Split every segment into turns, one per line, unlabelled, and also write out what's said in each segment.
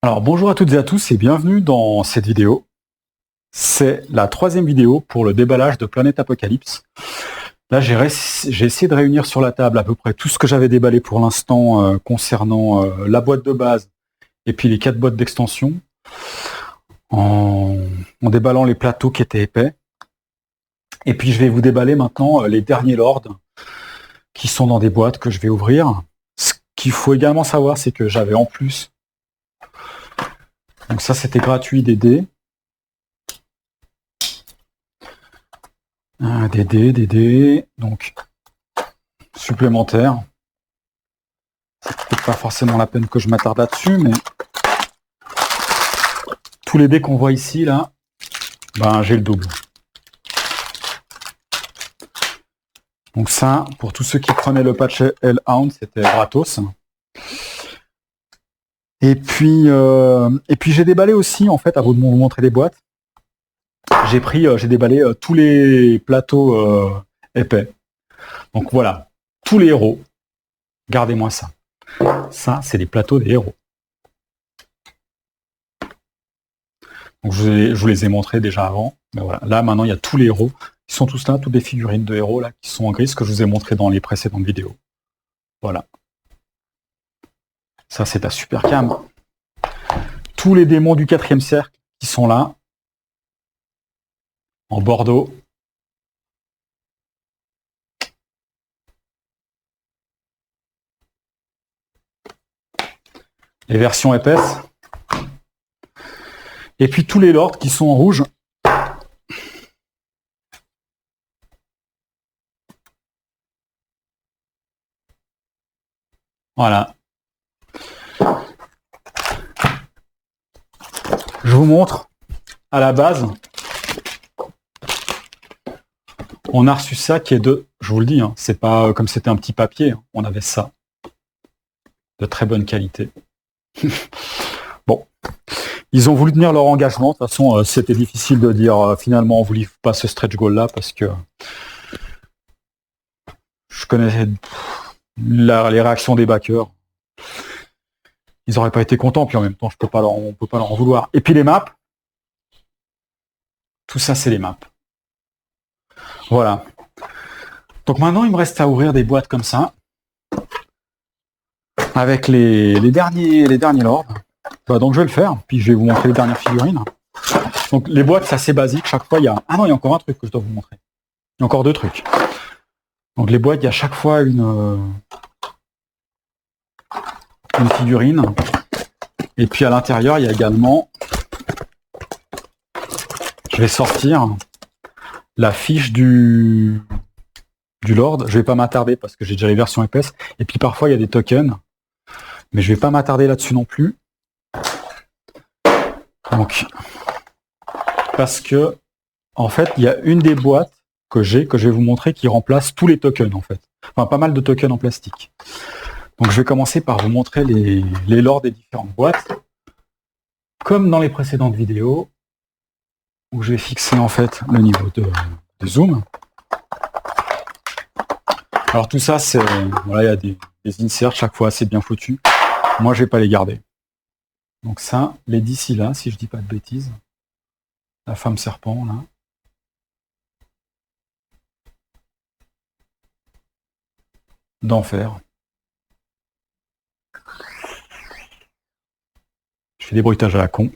Alors bonjour à toutes et à tous et bienvenue dans cette vidéo. C'est la troisième vidéo pour le déballage de Planète Apocalypse. Là j'ai essayé de réunir sur la table à peu près tout ce que j'avais déballé pour l'instant concernant la boîte de base et puis les 4 boîtes d'extension en déballant les plateaux qui étaient épais. Et puis je vais vous déballer maintenant les derniers lords qui sont dans des boîtes que je vais ouvrir. Ce qu'il faut également savoir, c'est que j'avais en plus, donc ça c'était gratuit, des dés. Des dés, donc supplémentaires. C'est peut-être pas forcément la peine que je m'attarde là-dessus, mais tous les dés qu'on voit ici, là, ben j'ai le double. Donc ça, pour tous ceux qui prenaient le patch Hellhound, c'était gratos. Et puis j'ai déballé aussi, en fait, à vous de vous montrer les boîtes. J'ai déballé tous les plateaux épais. Donc voilà, tous les héros. Gardez-moi ça. Ça, c'est les plateaux des héros. Donc je vous les ai montrés déjà avant. Mais voilà, là maintenant il y a tous les héros. Ils sont tous là, toutes les figurines de héros là qui sont en gris, ce que je vous ai montré dans les précédentes vidéos. Voilà. Ça c'est ta super cam. Tous les démons du 4e cercle qui sont là. En bordeaux. Les versions épaisses. Et puis tous les lords qui sont en rouge. Voilà. Je vous montre, à la base, on a reçu ça qui est de, je vous le dis, hein, c'est pas comme c'était un petit papier, hein, on avait ça. De très bonne qualité. Bon. Ils ont voulu tenir leur engagement. De toute façon, c'était difficile de dire finalement on ne livre pas ce stretch goal là parce que je connais les réactions des backers. Ils n'auraient pas été contents, puis en même temps, on ne peut pas leur en vouloir. Et puis les maps, tout ça, c'est les maps. Voilà. Donc maintenant, il me reste à ouvrir des boîtes comme ça, avec les derniers lords. Bah, donc je vais le faire, puis je vais vous montrer les dernières figurines. Donc les boîtes, c'est assez basique. Chaque fois, il y a... Ah non, il y a encore un truc que je dois vous montrer. Il y a encore 2 trucs. Donc les boîtes, il y a chaque fois une figurine. Et puis à l'intérieur, il y a également, je vais sortir la fiche du Lord. Je vais pas m'attarder parce que j'ai déjà les versions épaisses. Et puis parfois, il y a des tokens. Mais je vais pas m'attarder là-dessus non plus. Donc, parce que, en fait, il y a une des boîtes que je vais vous montrer qui remplace tous les tokens, en fait. Enfin, pas mal de tokens en plastique. Donc je vais commencer par vous montrer les lords des différentes boîtes. Comme dans les précédentes vidéos, où je vais fixer en fait le niveau de zoom. Alors tout ça, c'est voilà, il y a des inserts, chaque fois c'est bien foutu. Moi je vais pas les garder. Donc ça, les d'ici là, si je dis pas de bêtises. La femme serpent là. D'enfer. Je fais des bruitages à la con.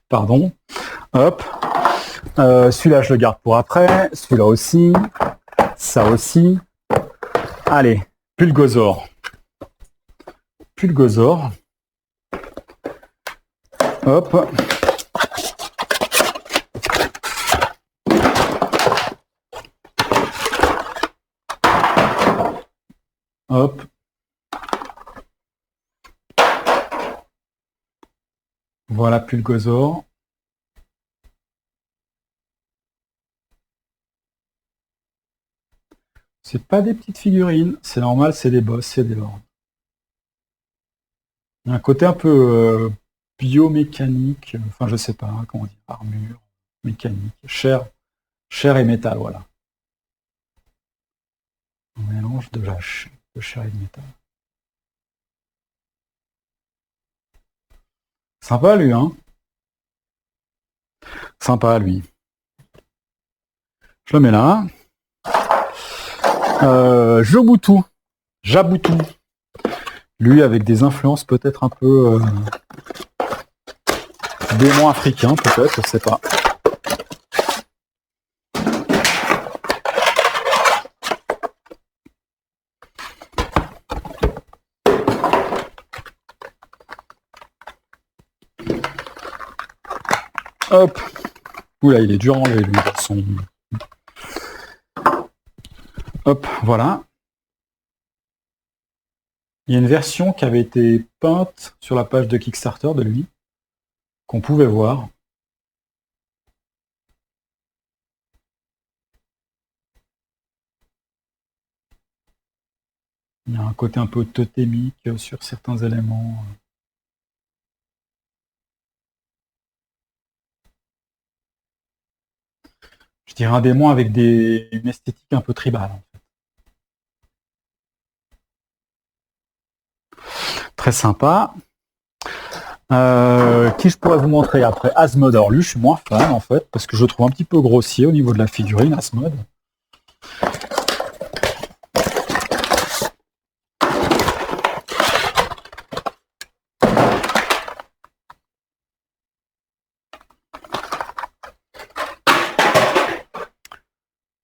Pardon. Hop. Celui-là, je le garde pour après. Celui-là aussi. Ça aussi. Allez. Pulgosaur. Pulgosaur. Hop. Hop. Voilà Pulgosaur. C'est pas des petites figurines, c'est normal, c'est des boss, c'est des lords. Il y a un côté un peu biomécanique, enfin je sais pas, hein, comment dire, armure, mécanique, chair et métal, voilà. Un mélange de chair et de métal. Sympa lui, hein. Sympa lui. Je le mets là. Jaboutou. Lui avec des influences peut-être un peu démons africains, peut-être, je sais pas. Hop. Oula, il est dur à enlever lui. Hop, voilà. Il y a une version qui avait été peinte sur la page de Kickstarter de lui, qu'on pouvait voir. Il y a un côté un peu totémique sur certains éléments. Je dirais un démon avec une esthétique un peu tribale. En fait. Très sympa. Qui je pourrais vous montrer après? Asmode. Alors lui, je suis moins fan en fait, parce que je le trouve un petit peu grossier au niveau de la figurine, Asmode.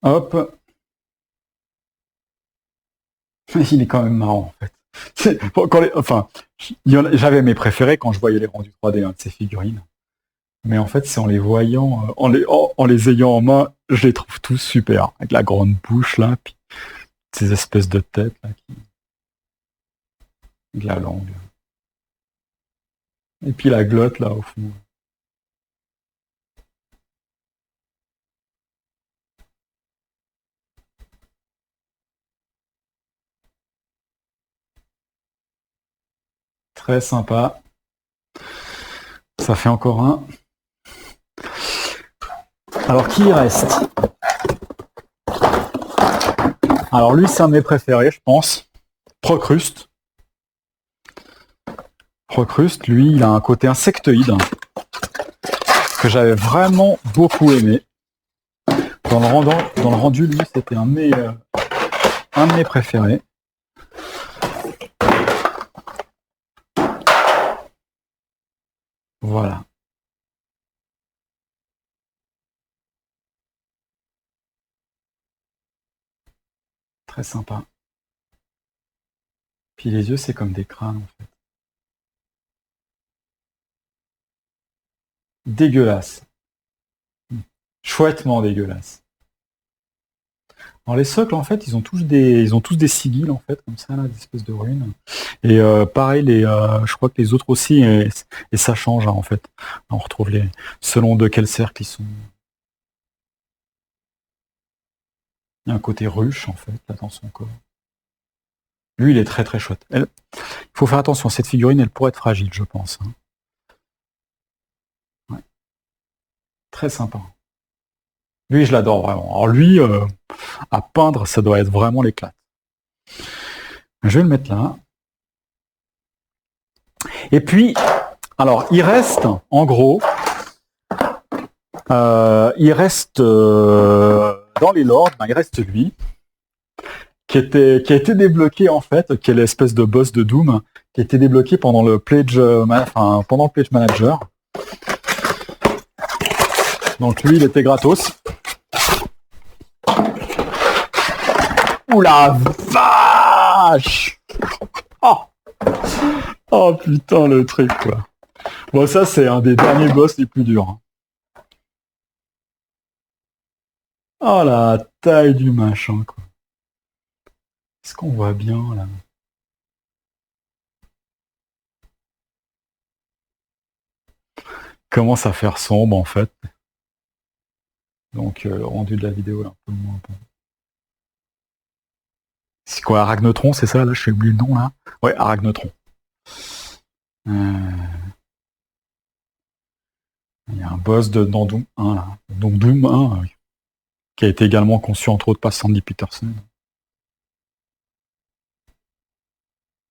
Hop. Il est quand même marrant en fait. J'avais mes préférés quand je voyais les rendus 3D de ces figurines. Mais en fait, c'est en les voyant, en les ayant en main, je les trouve tous super. Avec la grande bouche là, puis ces espèces de têtes là, de la langue. Et puis la glotte là au fond. Très sympa. Ça fait encore un. Alors qui y reste? Alors lui, c'est un de mes préférés, je pense. Procruste. Procruste, lui, il a un côté insectoïde que j'avais vraiment beaucoup aimé. Dans le rendu, lui, c'était un de mes préférés. Voilà. Très sympa. Puis les yeux, c'est comme des crânes, en fait. Dégueulasse. Chouettement dégueulasse. Alors les socles, en fait, ils ont tous des sigils, en fait, comme ça, là, des espèces de runes. Et pareil, je crois que les autres aussi, et ça change, hein, en fait. On retrouve selon de quel cercle ils sont. Il y a un côté ruche, en fait, là, dans son corps. Lui, il est très très chouette. Il faut faire attention, cette figurine, elle pourrait être fragile, je pense. Hein. Ouais. Très sympa. Lui, je l'adore vraiment. Alors lui, à peindre, ça doit être vraiment l'éclat. Je vais le mettre là. Et puis, alors, il reste, en gros, il reste dans les lords, il reste lui, qui a été débloqué en fait, qui est l'espèce de boss de Doom, qui a été débloqué pendant le Pledge Manager. Donc lui, il était gratos. Oula vache! Oh putain le truc quoi. Bon ça c'est un des derniers boss les plus durs. Oh la taille du machin quoi. Est-ce qu'on voit bien là? Commence à faire sombre en fait. Donc le rendu de la vidéo est un peu moins bon. C'est quoi, Aragnotron, c'est ça? Là, je sais oublié le nom, là. Ouais, Aragnotron. Il y a un boss dans Doom 1, là. Donc Doom 1, qui a été également conçu, entre autres, par Sandy Peterson.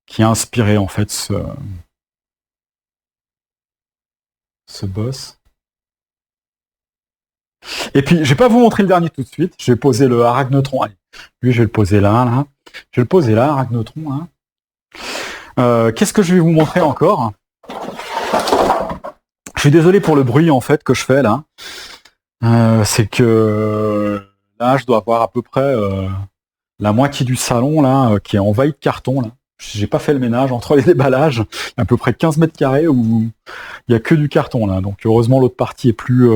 Qui a inspiré, en fait, ce boss. Et puis, je vais pas vous montrer le dernier tout de suite. Je vais poser le Arachnotron. Allez, lui, je vais le poser là. Je vais le poser là, Arachnotron. Qu'est-ce que je vais vous montrer encore? Je suis désolé pour le bruit en fait que je fais là. C'est que là, je dois avoir à peu près la moitié du salon là qui est envahi de carton là. J'ai pas fait le ménage entre les déballages. Il y a à peu près 15 mètres carrés où il y a que du carton là. Donc heureusement l'autre partie est plus,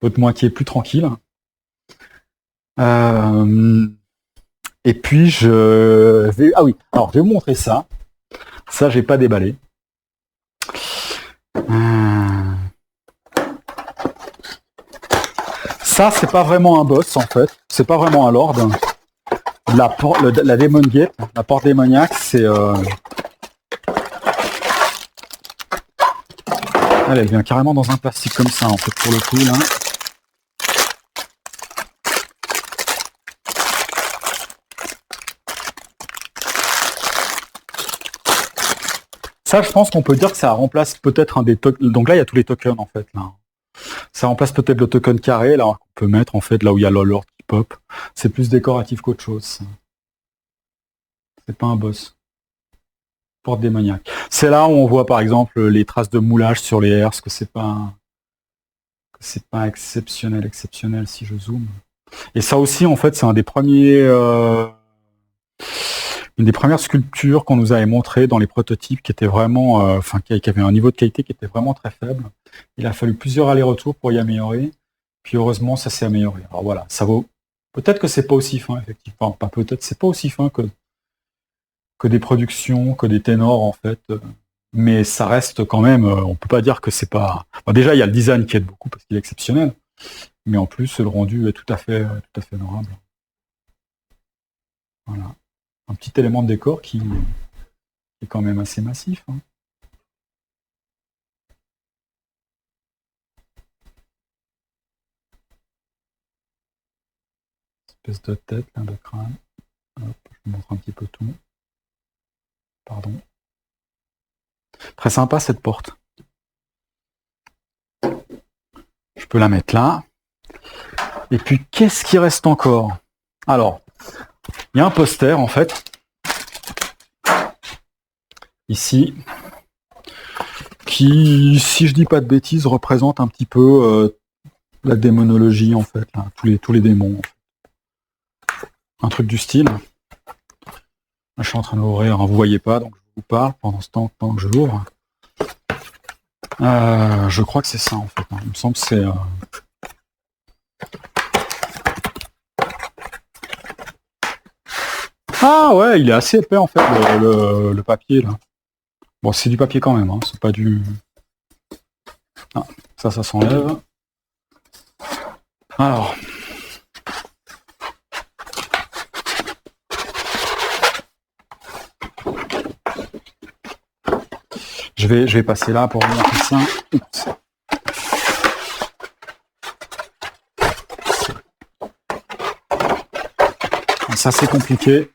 l'autre moitié est plus tranquille. Et puis je vais, ah oui, alors je vais vous montrer ça. Ça j'ai pas déballé. Ça c'est pas vraiment un boss en fait. C'est pas vraiment un lord. La Demon Gate, la porte démoniaque, c'est elle vient carrément dans un plastique comme ça en fait pour le coup là. Ça, je pense qu'on peut dire que ça remplace peut-être un des tokens. Donc là, il y a tous les tokens en fait là. Ça remplace peut-être le token carré là qu'on peut mettre en fait là où il y a l'Lord qui pop. C'est plus décoratif qu'autre chose. C'est pas un boss. Porte démoniaque. C'est là où on voit par exemple les traces de moulage sur les herses, que c'est pas exceptionnel si je zoome. Et ça aussi en fait c'est un des premiers une des premières sculptures qu'on nous avait montrées dans les prototypes qui était vraiment qui avait un niveau de qualité qui était vraiment très faible. Il a fallu plusieurs allers-retours pour y améliorer. Puis heureusement ça s'est amélioré. Alors voilà, ça vaut. Peut-être que c'est pas aussi fin, effectivement. Pas peut-être, c'est pas aussi fin que des productions, que des ténors en fait. Mais ça reste quand même, on peut pas dire que c'est pas. Bon, déjà, il y a le design qui aide beaucoup parce qu'il est exceptionnel. Mais en plus, le rendu est tout à fait honorable. Voilà. Un petit élément de décor qui est quand même assez massif. Hein. Espèce de tête, là, de crâne. Hop, je vous montre un petit peu tout. Pardon. Très sympa cette porte. Je peux la mettre là. Et puis, qu'est-ce qui reste encore? Alors, il y a un poster, en fait. Ici. Qui, si je dis pas de bêtises, représente un petit peu la démonologie, en fait. Là, tous les démons. En fait. Un truc du style. Là, je suis en train d'ouvrir, hein, vous voyez pas, donc je vous parle pendant ce temps, pendant que je l'ouvre. Je crois que c'est ça, en fait. Hein. Il me semble que c'est... Ah ouais, il est assez épais en fait le papier là. Bon, c'est du papier quand même, hein, c'est pas du. Ah, ça s'enlève. Alors. Je vais passer là pour vous montrer ça. Oups. Ça c'est compliqué.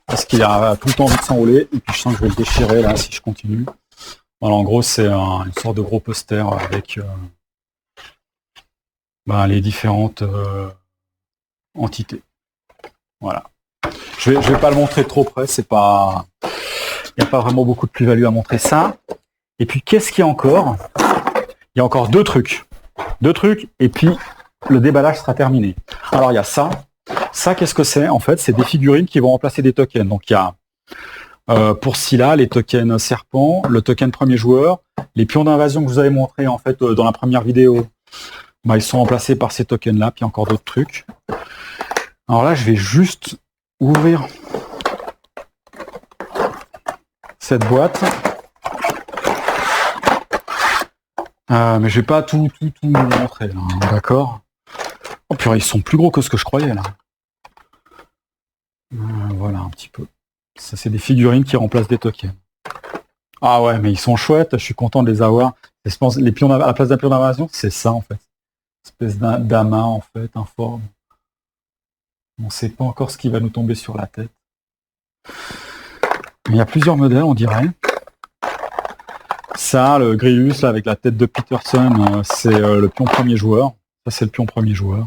Parce qu'il a tout le temps envie de s'enrouler, et puis je sens que je vais le déchirer là si je continue. Voilà, en gros c'est une sorte de gros poster avec les différentes entités. Voilà. Je vais pas le montrer trop près, c'est pas. Il n'y a pas vraiment beaucoup de plus-value à montrer ça. Et puis qu'est-ce qu'il y a encore? Il y a encore deux trucs. Deux trucs, et puis le déballage sera terminé. Alors il y a ça. Ça, qu'est-ce que c'est? En fait, c'est des figurines qui vont remplacer des tokens. Donc, il y a pour Scylla, les tokens serpents, le token premier joueur, les pions d'invasion que je vous avais montré en fait dans la première vidéo. Ils sont remplacés par ces tokens-là, puis encore d'autres trucs. Alors là, je vais juste ouvrir cette boîte. Mais je vais pas tout vous montrer, là, hein, d'accord? Oh purée, ils sont plus gros que ce que je croyais, là. Voilà, un petit peu. Ça, c'est des figurines qui remplacent des tokens. Ah ouais, mais ils sont chouettes, je suis content de les avoir. Les pions à la place d'un pion d'invasion, c'est ça, en fait. Une espèce d'amas, en fait, informe. On ne sait pas encore ce qui va nous tomber sur la tête. Il y a plusieurs modèles, on dirait. Ça, le Grillus, là, avec la tête de Peterson, c'est le pion premier joueur. Ça, c'est le pion premier joueur.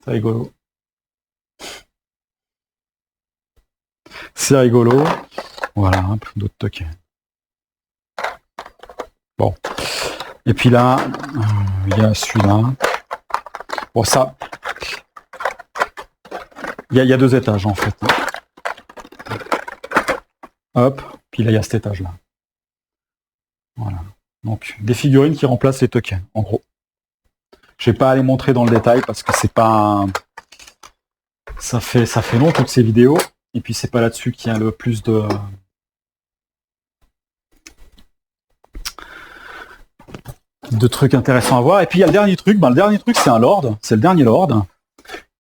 C'est rigolo. C'est rigolo. Voilà, d'autres tokens. Bon. Et puis là, il y a celui-là. Bon, ça... Il y a 2 étages, en fait. Hop. Puis là, il y a cet étage-là. Voilà. Donc, des figurines qui remplacent les tokens, en gros. Je vais pas aller montrer dans le détail parce que c'est pas... Ça fait long, toutes ces vidéos. Et puis, c'est pas là-dessus qu'il y a le plus de... trucs intéressants à voir. Et puis, il y a le dernier truc. Le dernier truc, c'est un Lord. C'est le dernier Lord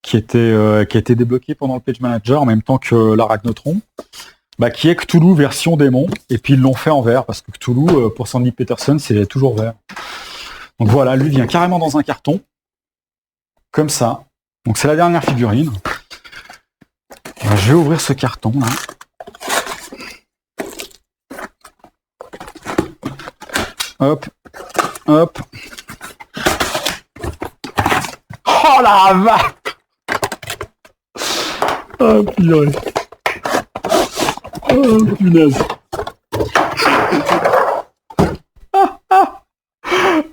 qui a été débloqué pendant le Page Manager en même temps que l'Arachnotron. Qui est Cthulhu version démon, et puis ils l'ont fait en vert, parce que Cthulhu, pour Sandy Peterson, c'est toujours vert. Donc voilà, lui vient carrément dans un carton, comme ça. Donc c'est la dernière figurine. Je vais ouvrir ce carton, là. Hop, hop. Oh la vache! Oh purée. Oh punaise.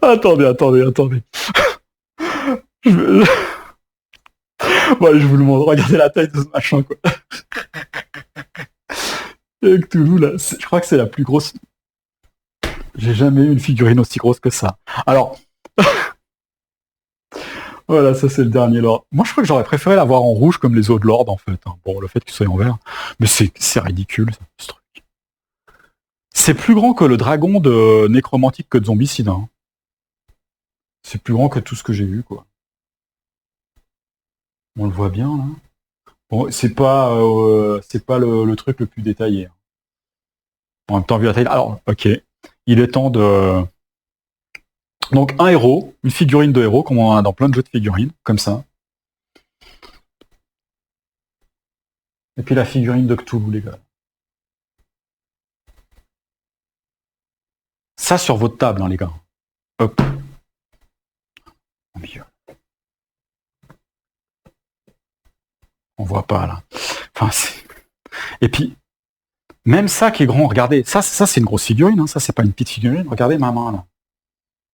Attendez. Je vous le montre. Regardez la taille de ce machin, quoi. Et Cthulhu, là, je crois que c'est la plus grosse. J'ai jamais eu une figurine aussi grosse que ça. Alors, voilà, ça c'est le dernier Lord. Moi, je crois que j'aurais préféré l'avoir en rouge comme les autres Lords, en fait. Bon, le fait qu'il soit en vert. Mais c'est ridicule, ce truc. C'est plus grand que le dragon de Nécromantique que de Zombicide. Hein. C'est plus grand que tout ce que j'ai vu, quoi. On le voit bien, là. Bon, c'est pas le truc le plus détaillé. En même temps, vu la taille... Alors, ok. Il est temps de... Donc, un héros, une figurine de héros, comme on en a dans plein de jeux de figurines, comme ça. Et puis la figurine de Cthulhu, les gars. Ça sur votre table, hein, les gars. Hop. Au milieu. On voit pas, là. Enfin, et puis, même ça qui est grand, regardez, ça c'est une grosse figurine, hein. Ça c'est pas une petite figurine. Regardez ma main, là.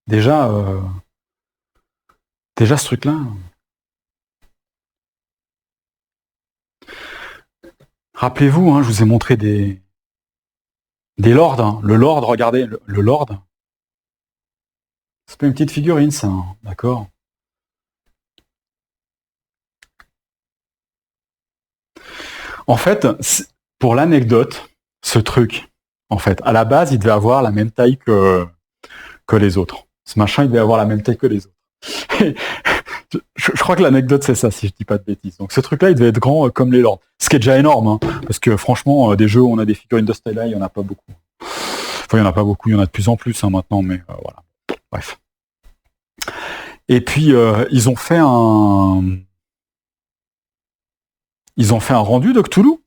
Déjà ce truc-là. Rappelez-vous, hein, je vous ai montré des lords. Hein. Le lord, regardez, le lord. C'est pas une petite figurine, ça, hein, d'accord. En fait, pour l'anecdote, ce truc, en fait, à la base, il devait avoir la même taille que les autres. Ce machin, il devait avoir la même taille que les autres. Je crois que l'anecdote, c'est ça, si je dis pas de bêtises. Donc ce truc-là, il devait être grand comme les lords. Ce qui est déjà énorme, hein, parce que franchement, des jeux où on a des figurines de ce taille-là, il n'y en a pas beaucoup. Enfin, il n'y en a pas beaucoup, il y en a de plus en plus hein, maintenant, mais voilà. Bref. Et puis, ils ont fait un rendu de Cthulhu.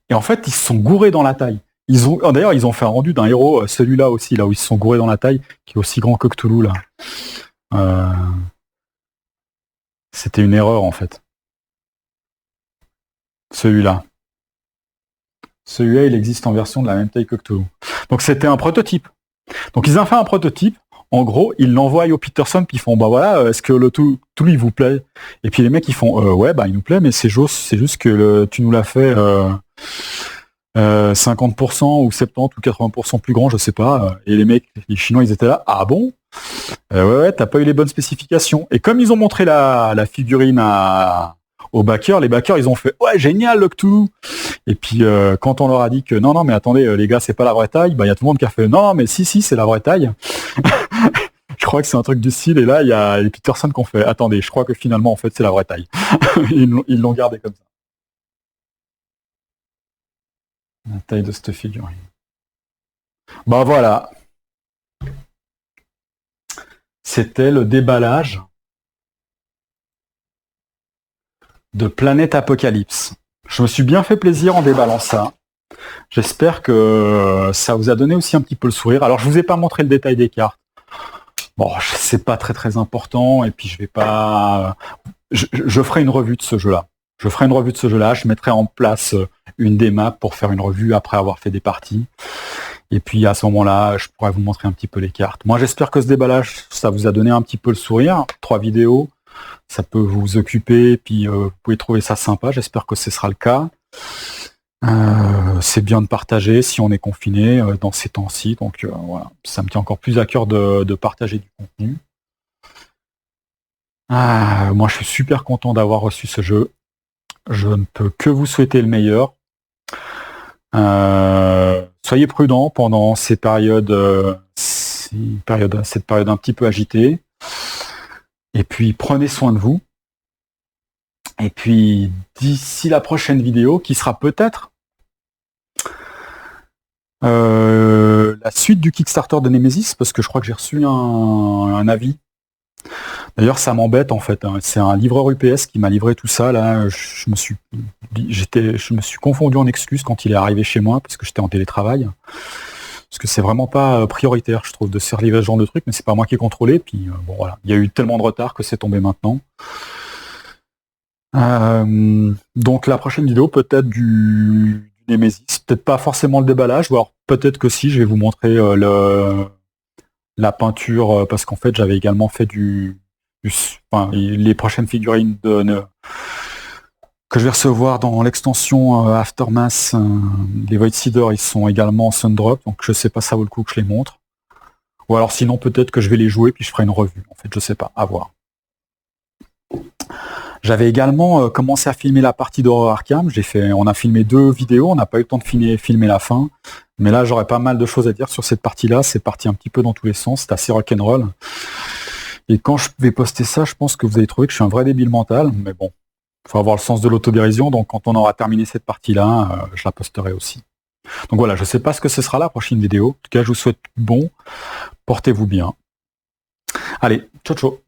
Et en fait, ils se sont gourés dans la taille. D'ailleurs, ils ont fait un rendu d'un héros, celui-là aussi, là où ils se sont gourés dans la taille, qui est aussi grand que Cthulhu, là. C'était une erreur, en fait. Celui-là. Celui-là, il existe en version de la même taille que Cthulhu. Donc, c'était un prototype. Donc, ils ont fait un prototype. En gros, ils l'envoient au Peterson, puis ils font, bah voilà, est-ce que le Cthulhu, il vous plaît? Et puis les mecs, ils font, ouais, bah il nous plaît, mais c'est juste que tu nous l'as fait 50% ou 70 ou 80% plus grand, je sais pas. Et les mecs, les Chinois, ils étaient là, ah bon? Ouais, t'as pas eu les bonnes spécifications. Et comme ils ont montré la figurine aux backers, les backers, ils ont fait, ouais, génial, le Cthulhu. Et puis, quand on leur a dit que non, mais attendez, les gars, c'est pas la vraie taille, bah, il y a tout le monde qui a fait, non, mais si, c'est la vraie taille. Je crois que c'est un truc du style, et là, il y a les Peterson qui ont fait, attendez, je crois que finalement, en fait, c'est la vraie taille. Ils l'ont gardé comme ça. La taille de cette figurine. Bah voilà. C'était le déballage de Planète Apocalypse. Je me suis bien fait plaisir en déballant ça. J'espère que ça vous a donné aussi un petit peu le sourire. Alors, je vous ai pas montré le détail des cartes. Bon, c'est pas très important, et puis je vais pas... Je ferai une revue de ce jeu-là. Je mettrai en place une des maps pour faire une revue après avoir fait des parties. Et puis à ce moment-là, je pourrais vous montrer un petit peu les cartes. Moi, j'espère que ce déballage, ça vous a donné un petit peu le sourire. 3 vidéos, ça peut vous occuper, puis vous pouvez trouver ça sympa. J'espère que ce sera le cas. C'est bien de partager si on est confiné dans ces temps-ci. Donc voilà, ça me tient encore plus à cœur de partager du contenu. Moi, je suis super content d'avoir reçu ce jeu. Je ne peux que vous souhaiter le meilleur. Soyez prudents pendant cette période un petit peu agitée. Et puis, prenez soin de vous. Et puis, d'ici la prochaine vidéo, qui sera peut-être la suite du Kickstarter de Nemesis, parce que je crois que j'ai reçu un avis. D'ailleurs, ça m'embête en fait. C'est un livreur UPS qui m'a livré tout ça. Là, je me suis confondu en excuses quand il est arrivé chez moi parce que j'étais en télétravail. Parce que c'est vraiment pas prioritaire, je trouve, de se faire livrer ce genre de truc, mais c'est pas moi qui ai contrôlé. Puis bon, voilà, il y a eu tellement de retard que c'est tombé maintenant. Donc la prochaine vidéo, peut-être du Nemesis, peut-être pas forcément le déballage, ou alors peut-être que si, je vais vous montrer la peinture, parce qu'en fait j'avais également fait les prochaines figurines que je vais recevoir dans l'extension Aftermath, les Void Seeders, ils sont également en Sundrop, donc je sais pas, ça vaut le coup que je les montre. Ou alors sinon peut-être que je vais les jouer puis je ferai une revue, en fait je sais pas, à voir. J'avais également commencé à filmer la partie d'Horror Arkham. On a filmé 2 vidéos, on n'a pas eu le temps de filmer la fin. Mais là, j'aurais pas mal de choses à dire sur cette partie-là. C'est parti un petit peu dans tous les sens, c'est assez rock'n'roll. Et quand je vais poster ça, je pense que vous allez trouver que je suis un vrai débile mental. Mais bon, il faut avoir le sens de l'autodérision. Donc quand on aura terminé cette partie-là, je la posterai aussi. Donc voilà, je sais pas ce que ce sera la prochaine vidéo. En tout cas, je vous souhaite bon. Portez-vous bien. Allez, ciao ciao.